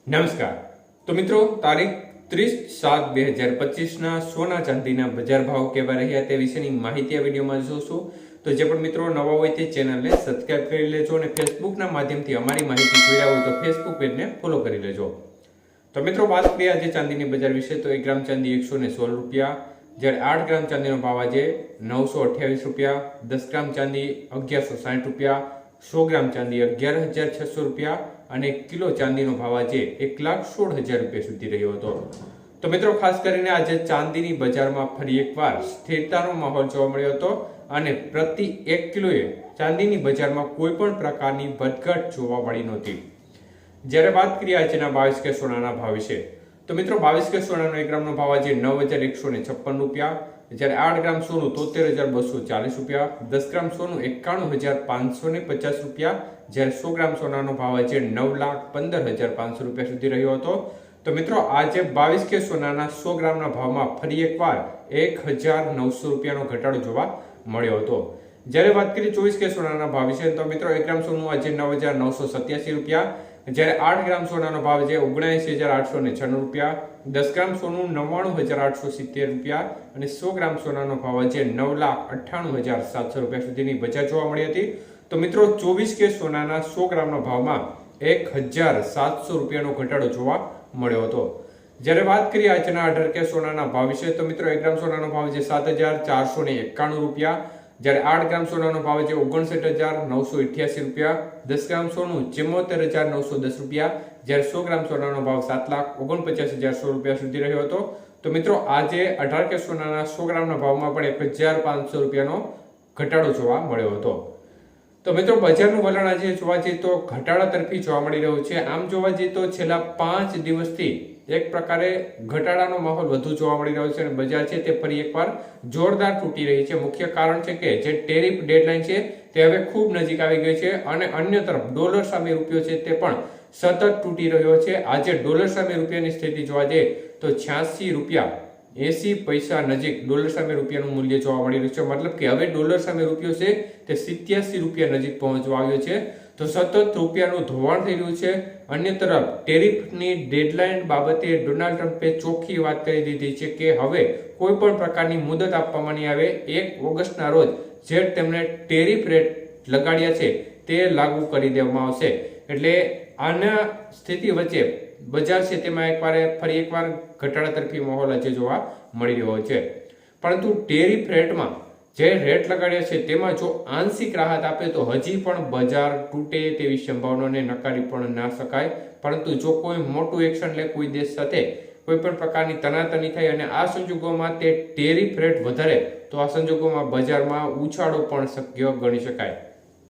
નમસ્કાર. તો મિત્રો, તારીખ 30/7/2025 ના સોના ચાંદીના બજાર ભાવ કેવા રહ્યા તે વિશેની માહિતી આ વિડીયોમાં જોશું. તો જે પણ મિત્રો નવા હોય તે ચેનલને સબસ્ક્રાઇબ કરી લેજો અને ફેસબુકના માધ્યમથી અમારી માહિતી જોયા હોય તો ફેસબુક પેજને ફોલો કરી લેજો. તો મિત્રો, વાત કરીએ આજે ચાંદીની બજાર વિશે તો 1 ગ્રામ ચાંદી 116 રૂપિયા, જ્યારે 8 ગ્રામ ચાંદીનો ભાવ આજે 928 રૂપિયા, 10 ગ્રામ ચાંદી 1160 રૂપિયા, 100 ગ્રામ ચાંદી 11,600 રૂપિયા અને કિલો ચાંદીનો ભાવ આજે 1,16,000 રૂપિયા સુધી રહ્યો હતો. તો મિત્રો, ખાસ કરીને આજે ચાંદીની બજારમાં ફરી એકવાર સ્થિરતાનો માહોલ જોવા મળ્યો હતો અને પ્રતિ 1 કિલોએ ચાંદીની બજારમાં કોઈ પણ પ્રકારની વધઘટ જોવા મળી નહોતી. જ્યારે વાત કરીએ આજના 22 કે સોનાના ભાવ વિશે તો મિત્રો, 22 કે સોનાનો 1 ગ્રામનો ભાવ આજે 9,156 રૂપિયા, જ્યારે 8 ગ્રામ સોનું 73,240 રૂપિયા, 10 ગ્રામ સોનું 91,550 રૂપિયા, જ્યારે 100 ગ્રામ સોનાનો ભાવ આજે 9,15,500 રૂપિયા સુધી રહ્યો હતો. તો મિત્રો, આજે 22 કે સોનાના 100 ગ્રામના ભાવમાં ફરી એકવાર 1,900 રૂપિયાનો ઘટાડો જોવા મળ્યો હતો. જ્યારે વાત કરીએ 24 કે સોનાના ભાવ વિશે તો મિત્રો, 1 ગ્રામ સોનું આજે 9,987 રૂપિયા, જ્યારે 8 ગ્રામ સોનાનો ભાવ છે 79,896 રૂપિયા, 10 ગ્રામ સોનું 99,870 રૂપિયા અને 100 ગ્રામ સોનાનો ભાવ છે 9,98,700 રૂપિયા સુધીની બજાર જોવા મળી હતી. તો મિત્રો, 24 કે સોનાના 100 ગ્રામના ભાવમાં 1,700 રૂપિયાનો ઘટાડો જોવા મળ્યો હતો. જ્યારે વાત કરીએ આજના 18 કે સોનાના ભાવ વિશે તો મિત્રો, 1 ગ્રામ સોનાનો ભાવ છે 7,491 રૂપિયા, જ્યારે 8 ગ્રામ સોનાનો ભાવ છે 59,988 રૂપિયા, 10 ગ્રામ સોનું 74,910 રૂપિયા, જ્યારે 100 ગ્રામ સોનાનો ભાવ 7,49,100 રૂપિયા સુધી રહ્યો હતો. તો મિત્રો, આજે 18 કે સોનાના 100 ગ્રામના ભાવમાં પણ 1,500 રૂપિયાનો ઘટાડો જોવા મળ્યો હતો. તો મિત્રો, બજારનું વલણ આજે જોવા જઈએ તો ઘટાડા તરફી જોવા મળી રહ્યું છે. આમ જોવા જઈએ તો છેલ્લા 5 દિવસથી એક પ્રકારે ઘટાડાનો માહોલ વધુ જોવા મળી રહ્યો છે અને બજાર છે તે ફરી એકવાર જોરદાર તૂટી રહી છે. મુખ્ય કારણ છે કે જે ટેરિફ ડેડલાઇન છે તે હવે ખૂબ નજીક આવી ગઈ છે અને અન્ય તરફ ડોલર સામે રૂપિયો છે તે પણ સતત તૂટી રહ્યો છે. આજે ડોલર સામે રૂપિયાની સ્થિતિ જોવા જઈએ તો 86 રૂપિયા 80 પૈસા નજીક ડોલર સામે રૂપિયાનું મૂલ્ય જોવા મળી રહ્યું છે. મતલબ કે હવે ડોલર સામે રૂપિયો છે તે 87 રૂપિયા નજીક પહોંચવા આવ્યો છે. તો સતત રૂપિયાનું ધોવાણ થઈ રહ્યું છે. અન્ય તરફ ટેરિફની ડેડલાઇન બાબતે ડોનાલ્ડ ટ્રમ્પે ચોખ્ખી વાત કરી દીધી છે કે હવે કોઈ પણ પ્રકારની મુદત આપવામાં નહીં આવે. 1 ઓગસ્ટના રોજ જે તેમણે ટેરિફ રેટ લગાડ્યા છે તે લાગુ કરી દેવામાં આવશે. એટલે આના સ્થિતિ વચ્ચે બજાર છે તેમાં ફરી એકવાર ઘટાડા તરફી માહોલ આજે જોવા મળી રહ્યો છે. પરંતુ ટેરિફ રેટમાં જે રેટ લગાડ્યા છે તેમાં જો આંશિક રાહત આપે તો હજી પણ બજાર તૂટે તેવી સંભાવનાને નકારી પણ ના શકાય. પરંતુ જો કોઈ મોટું એક્શન લે કોઈ દેશ સાથે કોઈ પણ પ્રકારની તનાતની થાય અને આ સંજોગોમાં તે ટેરિફ રેટ વધારે તો આ સંજોગોમાં બજારમાં ઉછાળો પણ શક્ય ગણી શકાય.